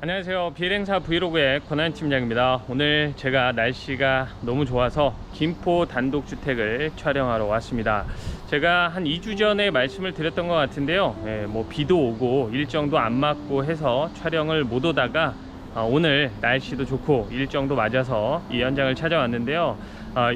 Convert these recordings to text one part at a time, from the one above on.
안녕하세요. 비행사 브이로그의 권한 팀장입니다. 오늘 제가 날씨가 너무 좋아서 김포 단독주택을 촬영하러 왔습니다. 제가 한 2주 전에 말씀을 드렸던 것 같은데요. 비도 오고 일정도 안 맞고 해서 촬영을 못 오다가 오늘 날씨도 좋고 일정도 맞아서 이 현장을 찾아왔는데요.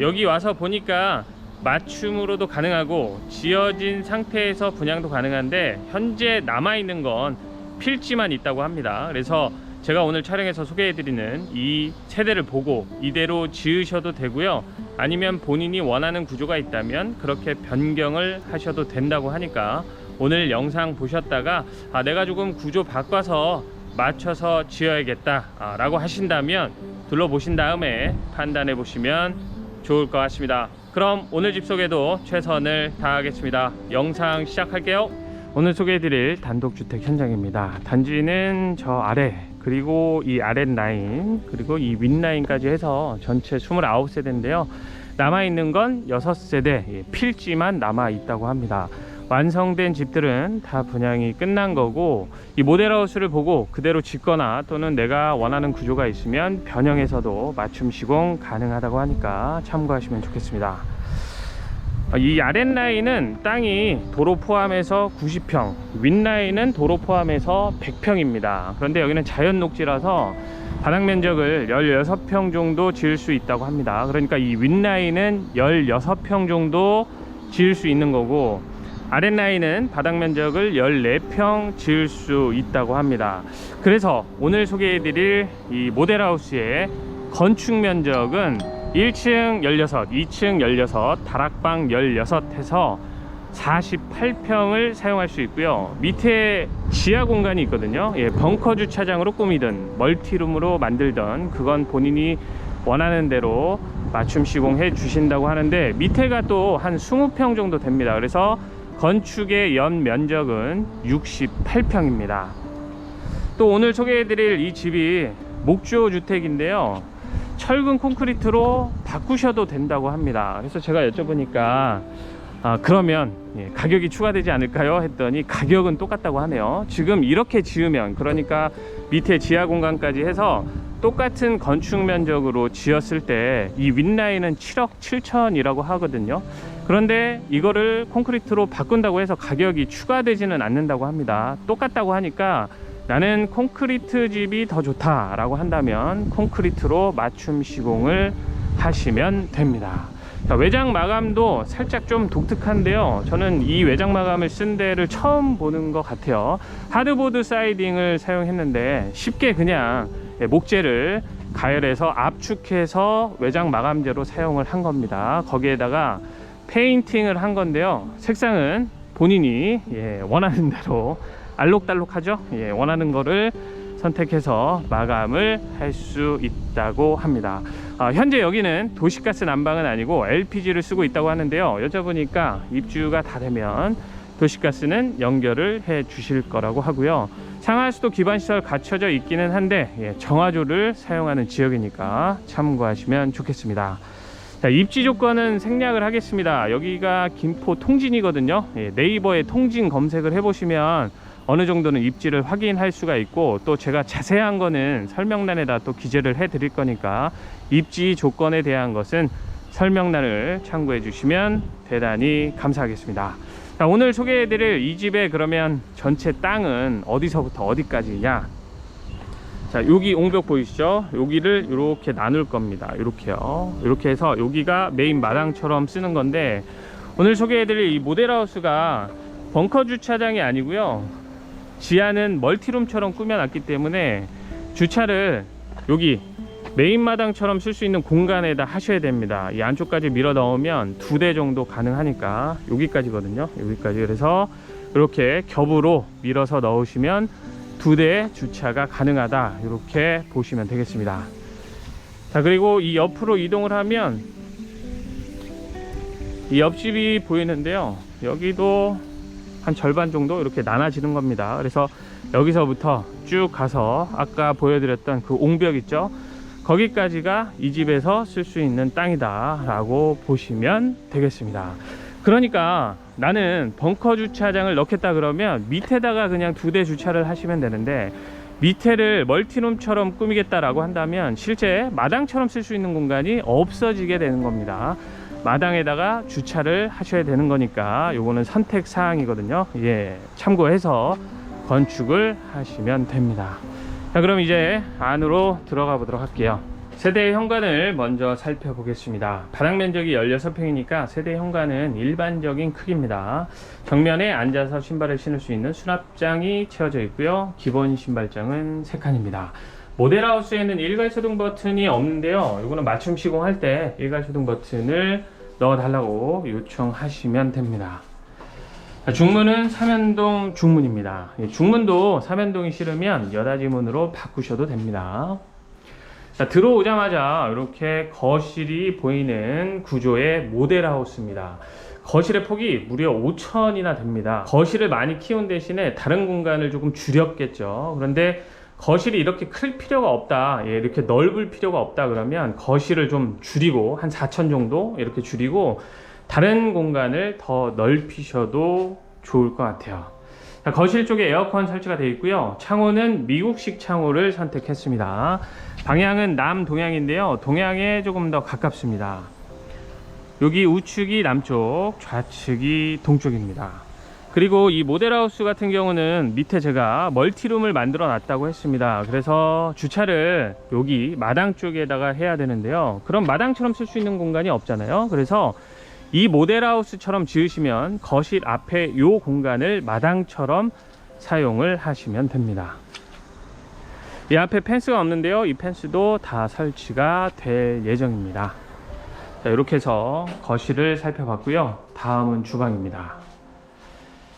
여기 와서 보니까 맞춤으로도 가능하고 지어진 상태에서 분양도 가능한데 현재 남아있는 건 필지만 있다고 합니다. 그래서 제가 오늘 촬영해서 소개해드리는 이 세대를 보고 이대로 지으셔도 되고요, 아니면 본인이 원하는 구조가 있다면 그렇게 변경을 하셔도 된다고 하니까 오늘 영상 보셨다가 내가 조금 구조 바꿔서 맞춰서 지어야겠다 라고 하신다면 둘러보신 다음에 판단해 보시면 좋을 것 같습니다. 그럼 오늘 집 소개도 최선을 다하겠습니다. 영상 시작할게요. 오늘 소개해드릴 단독주택 현장입니다. 단지는 저 아래, 그리고 이 아랫라인, 그리고 이 윗라인까지 해서 전체 29세대인데요 남아있는 건 6세대, 필지만 남아있다고 합니다. 완성된 집들은 다 분양이 끝난 거고, 이 모델하우스를 보고 그대로 짓거나 또는 내가 원하는 구조가 있으면 변형해서도 맞춤 시공 가능하다고 하니까 참고하시면 좋겠습니다. 이 아랫라인은 땅이 도로 포함해서 90평, 윗라인은 도로 포함해서 100평입니다. 그런데 여기는 자연 녹지라서 바닥 면적을 16평 정도 지을 수 있다고 합니다. 그러니까 이 윗라인은 16평 정도 지을 수 있는 거고, 아랫라인은 바닥 면적을 14평 지을 수 있다고 합니다. 그래서 오늘 소개해드릴 이 모델하우스의 건축 면적은 1층 16, 2층 16, 다락방 16 해서 48평을 사용할 수 있고요. 밑에 지하 공간이 있거든요. 벙커 주차장으로 꾸미든 멀티룸으로 만들던 그건 본인이 원하는 대로 맞춤 시공해 주신다고 하는데, 밑에가 또 한 20평 정도 됩니다. 그래서 건축의 연 면적은 68평입니다. 또 오늘 소개해드릴 이 집이 목조 주택인데요, 철근 콘크리트로 바꾸셔도 된다고 합니다. 그래서 제가 여쭤보니까 그러면 가격이 추가되지 않을까요? 했더니 가격은 똑같다고 하네요. 지금 이렇게 지으면, 그러니까 밑에 지하 공간까지 해서 똑같은 건축 면적으로 지었을 때 이 윗라인은 7억 7천이라고 하거든요. 그런데 이거를 콘크리트로 바꾼다고 해서 가격이 추가되지는 않는다고 합니다. 똑같다고 하니까 나는 콘크리트 집이 더 좋다 라고 한다면 콘크리트로 맞춤 시공을 하시면 됩니다. 자, 외장 마감도 살짝 좀 독특한데요, 저는 이 외장 마감을 쓴 데를 처음 보는 것 같아요. 하드보드 사이딩을 사용했는데 쉽게 그냥 목재를 가열해서 압축해서 외장 마감재로 사용을 한 겁니다. 거기에다가 페인팅을 한 건데요, 색상은 본인이 원하는 대로 알록달록하죠. 원하는 거를 선택해서 마감을 할 수 있다고 합니다. 현재 여기는 도시가스 난방은 아니고 LPG를 쓰고 있다고 하는데요, 여쭤보니까 입주가 다 되면 도시가스는 연결을 해 주실 거라고 하고요. 상하수도 기반시설 갖춰져 있기는 한데 정화조를 사용하는 지역이니까 참고하시면 좋겠습니다. 자, 입지 조건은 생략을 하겠습니다. 여기가 김포 통진이거든요. 네이버에 통진 검색을 해보시면 어느 정도는 입지를 확인할 수가 있고, 또 제가 자세한 거는 설명란에다 또 기재를 해 드릴 거니까 입지 조건에 대한 것은 설명란을 참고해 주시면 대단히 감사하겠습니다. 자, 오늘 소개해 드릴 이 집의 그러면 전체 땅은 어디서부터 어디까지냐. 자, 여기 옹벽 보이시죠? 여기를 이렇게 나눌 겁니다. 이렇게요. 이렇게 해서 여기가 메인 마당처럼 쓰는 건데, 오늘 소개해 드릴 이 모델하우스가 벙커 주차장이 아니고요, 지하는 멀티룸처럼 꾸며놨기 때문에 주차를 여기 메인 마당처럼 쓸 수 있는 공간에다 하셔야 됩니다. 이 안쪽까지 밀어 넣으면 2대 정도 가능하니까 여기까지거든요. 여기까지. 그래서 이렇게 겹으로 밀어서 넣으시면 2대 주차가 가능하다, 이렇게 보시면 되겠습니다. 자, 그리고 이 옆으로 이동을 하면 이 옆집이 보이는데요, 여기도 한 절반 정도 이렇게 나눠지는 겁니다. 그래서 여기서부터 쭉 가서 아까 보여드렸던 그 옹벽 있죠, 거기까지가 이 집에서 쓸 수 있는 땅이다 라고 보시면 되겠습니다. 그러니까 나는 벙커 주차장을 넣겠다 그러면 밑에다가 그냥 2대 주차를 하시면 되는데, 밑에를 멀티룸처럼 꾸미겠다라고 한다면 실제 마당처럼 쓸 수 있는 공간이 없어지게 되는 겁니다. 마당에다가 주차를 하셔야 되는 거니까 요거는 선택 사항이거든요. 예, 참고해서 건축을 하시면 됩니다. 자, 그럼 이제 안으로 들어가 보도록 할게요. 세대 현관을 먼저 살펴보겠습니다. 바닥 면적이 16평이니까 세대 현관은 일반적인 크기입니다. 정면에 앉아서 신발을 신을 수 있는 수납장이 채워져 있고요. 기본 신발장은 3칸입니다. 모델하우스에는 일괄소등 버튼이 없는데요. 이거는 맞춤 시공할 때 일괄소등 버튼을 넣어달라고 요청하시면 됩니다. 중문은 삼연동 중문입니다. 중문도 삼연동이 싫으면 여닫이문으로 바꾸셔도 됩니다. 자, 들어오자마자 이렇게 거실이 보이는 구조의 모델하우스입니다. 거실의 폭이 무려 5천이나 됩니다. 거실을 많이 키운 대신에 다른 공간을 조금 줄였겠죠. 그런데 거실이 이렇게 클 필요가 없다, 예, 이렇게 넓을 필요가 없다 그러면 거실을 좀 줄이고 한 4천 정도 이렇게 줄이고 다른 공간을 더 넓히셔도 좋을 것 같아요. 자, 거실 쪽에 에어컨 설치가 되어 있고요. 창호는 미국식 창호를 선택했습니다. 방향은 남동향인데요. 동향에 조금 더 가깝습니다. 여기 우측이 남쪽, 좌측이 동쪽입니다. 그리고 이 모델하우스 같은 경우는 밑에 제가 멀티룸을 만들어 놨다고 했습니다. 그래서 주차를 여기 마당 쪽에다가 해야 되는데요. 그럼 마당처럼 쓸 수 있는 공간이 없잖아요. 그래서 이 모델하우스처럼 지으시면 거실 앞에 이 공간을 마당처럼 사용을 하시면 됩니다. 이 앞에 펜스가 없는데요. 이 펜스도 다 설치가 될 예정입니다. 자, 이렇게 해서 거실을 살펴봤고요. 다음은 주방입니다.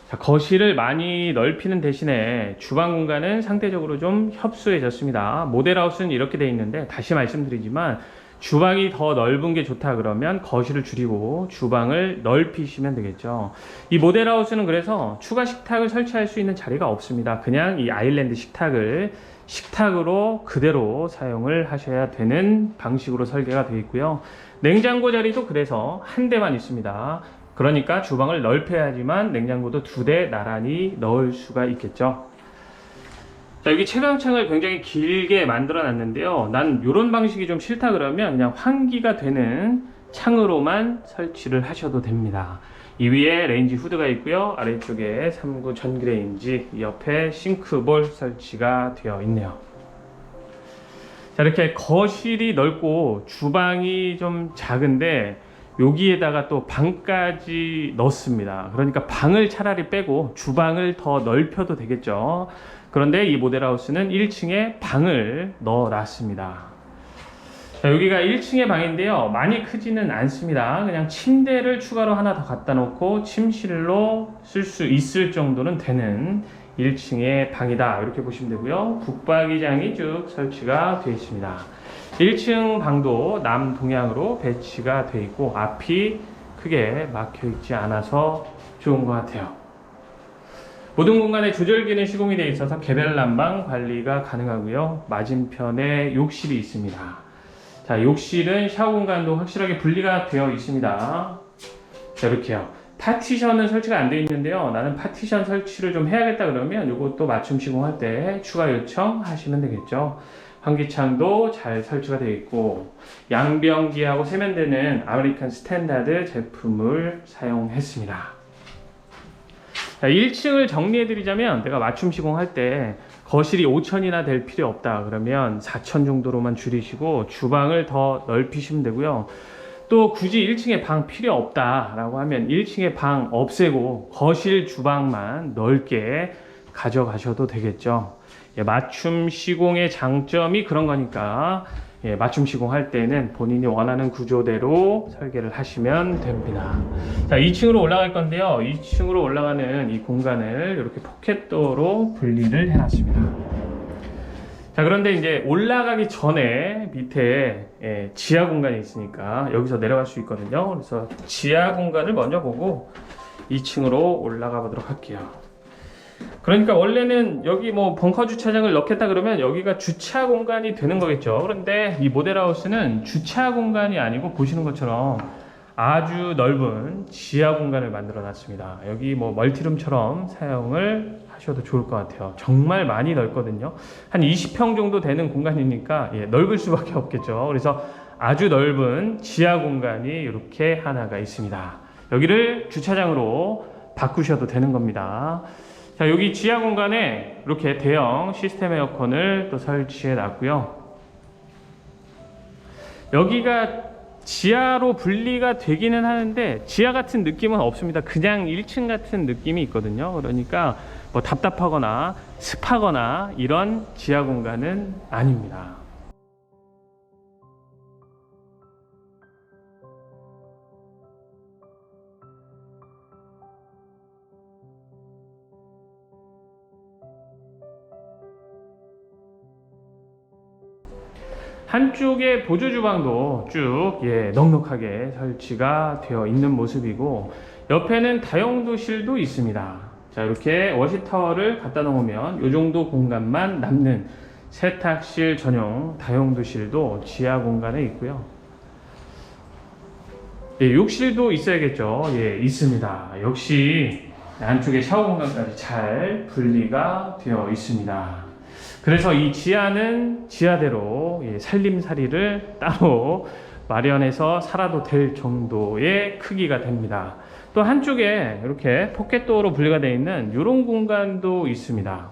자, 거실을 많이 넓히는 대신에 주방 공간은 상대적으로 좀 협소해졌습니다. 모델하우스는 이렇게 되어 있는데 다시 말씀드리지만 주방이 더 넓은 게 좋다 그러면 거실을 줄이고 주방을 넓히시면 되겠죠. 이 모델하우스는 그래서 추가 식탁을 설치할 수 있는 자리가 없습니다. 그냥 이 아일랜드 식탁을 식탁으로 그대로 사용을 하셔야 되는 방식으로 설계가 되어 있고요. 냉장고 자리도 그래서 한 대만 있습니다. 그러니까 주방을 넓혀야지만 냉장고도 2대 나란히 넣을 수가 있겠죠. 자, 여기 채광창을 굉장히 길게 만들어 놨는데요. 난 이런 방식이 좀 싫다 그러면 그냥 환기가 되는 창으로만 설치를 하셔도 됩니다. 이 위에 레인지 후드가 있고요. 아래쪽에 3구 전기 레인지, 옆에 싱크볼 설치가 되어 있네요. 자, 이렇게 거실이 넓고 주방이 좀 작은데 여기에다가 또 방까지 넣습니다. 그러니까 방을 차라리 빼고 주방을 더 넓혀도 되겠죠. 그런데 이 모델하우스는 1층에 방을 넣어 놨습니다. 자, 여기가 1층의 방인데요. 많이 크지는 않습니다. 그냥 침대를 추가로 하나 더 갖다 놓고 침실로 쓸 수 있을 정도는 되는 1층의 방이다, 이렇게 보시면 되고요. 북박이장이 쭉 설치가 되어 있습니다. 1층 방도 남동향으로 배치가 되어 있고 앞이 크게 막혀 있지 않아서 좋은 것 같아요. 모든 공간에 조절기는 시공이 되어 있어서 개별 난방 관리가 가능하고요. 맞은편에 욕실이 있습니다. 자, 욕실은 샤워 공간도 확실하게 분리가 되어 있습니다. 자, 이렇게요. 파티션은 설치가 안 되어 있는데요. 나는 파티션 설치를 좀 해야겠다 그러면 이것도 맞춤 시공할 때 추가 요청하시면 되겠죠. 환기창도 잘 설치가 되어 있고 양변기하고 세면대는 아메리칸 스탠다드 제품을 사용했습니다. 자, 1층을 정리해 드리자면 내가 맞춤 시공할 때 거실이 5천이나 될 필요 없다 그러면 4천 정도로만 줄이시고 주방을 더 넓히시면 되고요. 또 굳이 1층에 방 필요 없다 라고 하면 1층에 방 없애고 거실 주방만 넓게 가져가셔도 되겠죠. 예, 맞춤 시공의 장점이 그런 거니까 예, 맞춤 시공할 때는 본인이 원하는 구조대로 설계를 하시면 됩니다. 자, 2층으로 올라갈 건데요. 2층으로 올라가는 이 공간을 이렇게 포켓도어로 분리를 해놨습니다. 자, 그런데 이제 올라가기 전에 밑에 예, 지하 공간이 있으니까 여기서 내려갈 수 있거든요. 그래서 지하 공간을 먼저 보고 2층으로 올라가 보도록 할게요. 그러니까 원래는 여기 뭐 벙커 주차장을 넣겠다 그러면 여기가 주차 공간이 되는 거겠죠. 그런데 이 모델하우스는 주차 공간이 아니고 보시는 것처럼 아주 넓은 지하 공간을 만들어 놨습니다. 여기 뭐 멀티룸처럼 사용을 하셔도 좋을 것 같아요. 정말 많이 넓거든요. 한 20평 정도 되는 공간이니까 넓을 수밖에 없겠죠. 그래서 아주 넓은 지하 공간이 이렇게 하나가 있습니다. 여기를 주차장으로 바꾸셔도 되는 겁니다. 자, 여기 지하 공간에 이렇게 대형 시스템 에어컨을 또 설치해 놨고요. 여기가 지하로 분리가 되기는 하는데 지하 같은 느낌은 없습니다. 그냥 1층 같은 느낌이 있거든요. 그러니까 뭐 답답하거나 습하거나 이런 지하 공간은 아닙니다. 한쪽에 보조 주방도 쭉 넉넉하게 설치가 되어 있는 모습이고, 옆에는 다용도실도 있습니다. 자, 이렇게 워시타워를 갖다 놓으면 이 정도 공간만 남는 세탁실 전용 다용도실도 지하 공간에 있고요. 욕실도 있어야겠죠. 있습니다. 역시 안쪽에 샤워 공간까지 잘 분리가 되어 있습니다. 그래서 이 지하는 지하대로 살림살이를 따로 마련해서 살아도 될 정도의 크기가 됩니다. 또 한쪽에 이렇게 포켓도어로 분리가 되어 있는 이런 공간도 있습니다.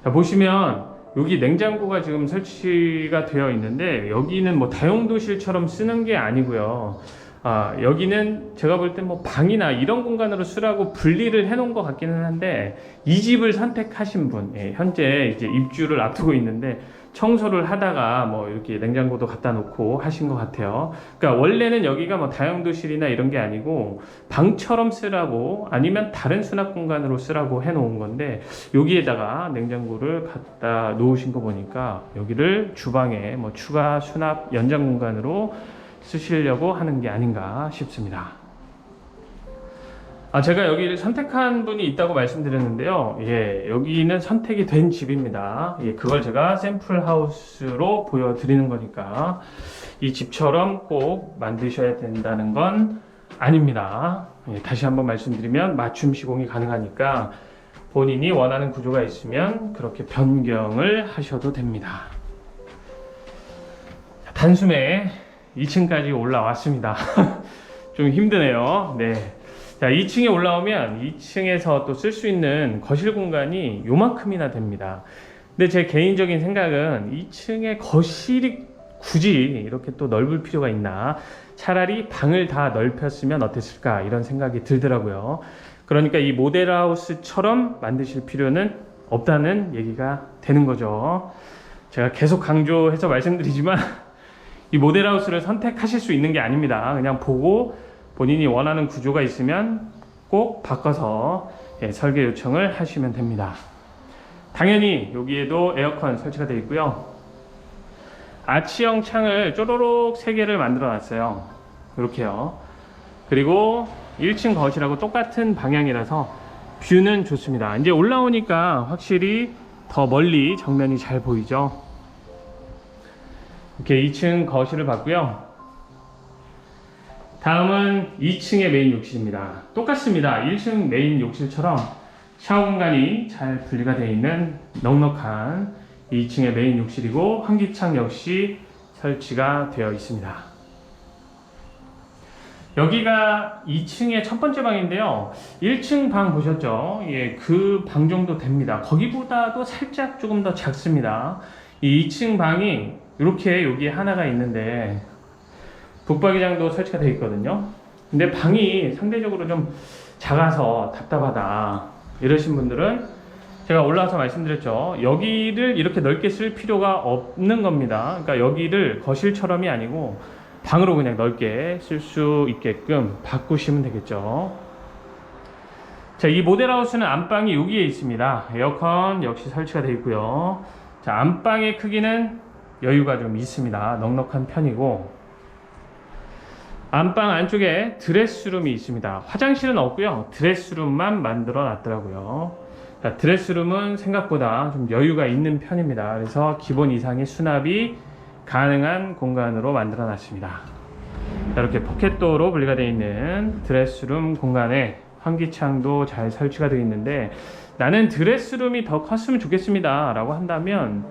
자, 보시면 여기 냉장고가 지금 설치가 되어 있는데, 여기는 뭐 다용도실처럼 쓰는 게 아니고요. 여기는 제가 볼 때 뭐 방이나 이런 공간으로 쓰라고 분리를 해 놓은 것 같기는 한데, 이 집을 선택하신 분, 현재 이제 입주를 앞두고 있는데 청소를 하다가 뭐 이렇게 냉장고도 갖다 놓고 하신 것 같아요. 그러니까 원래는 여기가 뭐 다용도실이나 이런 게 아니고 방처럼 쓰라고, 아니면 다른 수납 공간으로 쓰라고 해 놓은 건데, 여기에다가 냉장고를 갖다 놓으신 거 보니까 여기를 주방에 뭐 추가 수납 연장 공간으로 쓰시려고 하는 게 아닌가 싶습니다. 제가 여기를 선택한 분이 있다고 말씀드렸는데요. 여기는 선택이 된 집입니다. 그걸 제가 샘플 하우스로 보여드리는 거니까 이 집처럼 꼭 만드셔야 된다는 건 아닙니다. 다시 한번 말씀드리면 맞춤 시공이 가능하니까 본인이 원하는 구조가 있으면 그렇게 변경을 하셔도 됩니다. 단숨에 2층까지 올라왔습니다. 좀 힘드네요. 네. 자, 2층에 올라오면 2층에서 또 쓸 수 있는 거실 공간이 요만큼이나 됩니다. 근데 제 개인적인 생각은 2층에 거실이 굳이 이렇게 또 넓을 필요가 있나, 차라리 방을 다 넓혔으면 어땠을까, 이런 생각이 들더라고요. 그러니까 이 모델하우스처럼 만드실 필요는 없다는 얘기가 되는 거죠. 제가 계속 강조해서 말씀드리지만 이 모델하우스를 선택하실 수 있는 게 아닙니다. 그냥 보고 본인이 원하는 구조가 있으면 꼭 바꿔서 설계 요청을 하시면 됩니다. 당연히 여기에도 에어컨 설치가 되어 있고요. 아치형 창을 쪼로록 3개를 만들어 놨어요. 이렇게요. 그리고 1층 거실하고 똑같은 방향이라서 뷰는 좋습니다. 이제 올라오니까 확실히 더 멀리 정면이 잘 보이죠. 이렇게 2층 거실을 봤고요. 다음은 2층의 메인 욕실입니다. 똑같습니다. 1층 메인 욕실처럼 샤워 공간이 잘 분리가 되어 있는 넉넉한 2층의 메인 욕실이고, 환기창 역시 설치가 되어 있습니다. 여기가 2층의 첫 번째 방인데요. 1층 방 보셨죠? 그 방 정도 됩니다. 거기보다도 살짝 조금 더 작습니다. 이 2층 방이 이렇게 여기 하나가 있는데 북박이장도 설치가 되어 있거든요. 근데 방이 상대적으로 좀 작아서 답답하다 이러신 분들은 제가 올라와서 말씀드렸죠. 여기를 이렇게 넓게 쓸 필요가 없는 겁니다. 그러니까 여기를 거실처럼이 아니고 방으로 그냥 넓게 쓸 수 있게끔 바꾸시면 되겠죠. 자, 이 모델하우스는 안방이 여기에 있습니다. 에어컨 역시 설치가 되어 있고요. 자, 안방의 크기는 여유가 좀 있습니다. 넉넉한 편이고, 안방 안쪽에 드레스룸이 있습니다. 화장실은 없고요. 드레스룸만 만들어 놨더라고요. 자, 드레스룸은 생각보다 좀 여유가 있는 편입니다. 그래서 기본 이상의 수납이 가능한 공간으로 만들어 놨습니다. 이렇게 포켓도어로 분리가 되어 있는 드레스룸 공간에 환기창도 잘 설치가 되어 있는데, 나는 드레스룸이 더 컸으면 좋겠습니다 라고 한다면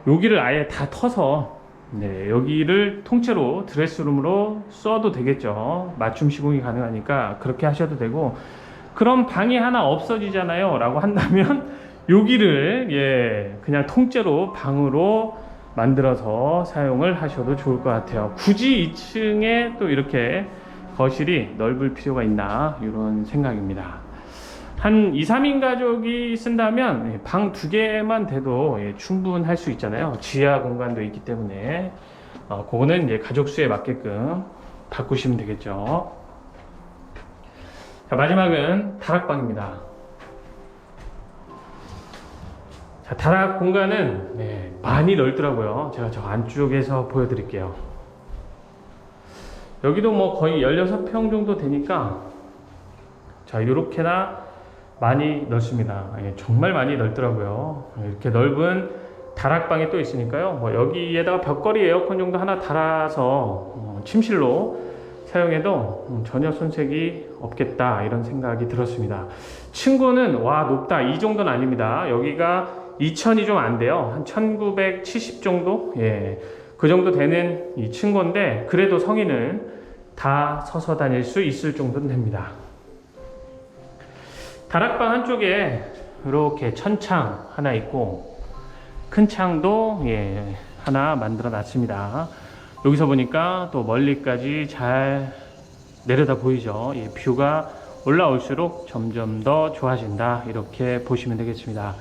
여기를 아예 다 터서 여기를 통째로 드레스룸으로 써도 되겠죠. 맞춤 시공이 가능하니까 그렇게 하셔도 되고, 그럼 방이 하나 없어지잖아요 라고 한다면 여기를 그냥 통째로 방으로 만들어서 사용을 하셔도 좋을 것 같아요. 굳이 2층에 또 이렇게 거실이 넓을 필요가 있나, 이런 생각입니다. 한 2, 3인 가족이 쓴다면 방 2개만 돼도 충분할 수 있잖아요. 지하 공간도 있기 때문에 그거는 이제 가족 수에 맞게끔 바꾸시면 되겠죠. 자, 마지막은 다락방입니다. 자, 다락 공간은 많이 넓더라고요. 제가 저 안쪽에서 보여드릴게요. 여기도 뭐 거의 16평 정도 되니까, 자, 이렇게나 많이 넓습니다. 정말 많이 넓더라고요. 이렇게 넓은 다락방이 또 있으니까요. 뭐 여기에다가 벽걸이 에어컨 정도 하나 달아서 침실로 사용해도 전혀 손색이 없겠다, 이런 생각이 들었습니다. 층고는 와 높다, 이 정도는 아닙니다. 여기가 2000이 좀 안 돼요. 한 1970 정도? 그 정도 되는 이 층고인데, 그래도 성인은 다 서서 다닐 수 있을 정도는 됩니다. 다락방 한쪽에 이렇게 천창 하나 있고, 큰 창도 하나 만들어 놨습니다. 여기서 보니까 또 멀리까지 잘 내려다 보이죠. 뷰가 올라올수록 점점 더 좋아진다, 이렇게 보시면 되겠습니다.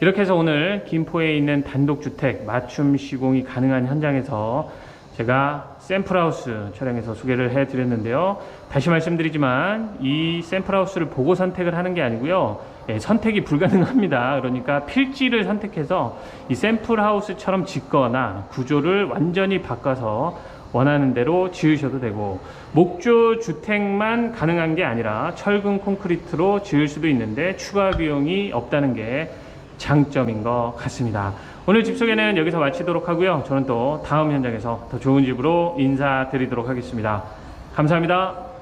이렇게 해서 오늘 김포에 있는 단독주택 맞춤 시공이 가능한 현장에서 제가 샘플하우스 촬영해서 소개를 해드렸는데요. 다시 말씀드리지만 이 샘플하우스를 보고 선택을 하는 게 아니고요, 선택이 불가능합니다. 그러니까 필지를 선택해서 이 샘플하우스처럼 짓거나 구조를 완전히 바꿔서 원하는 대로 지으셔도 되고, 목조 주택만 가능한 게 아니라 철근 콘크리트로 지을 수도 있는데 추가 비용이 없다는 게 장점인 것 같습니다. 오늘 집 소개는 여기서 마치도록 하고요. 저는 또 다음 현장에서 더 좋은 집으로 인사드리도록 하겠습니다. 감사합니다.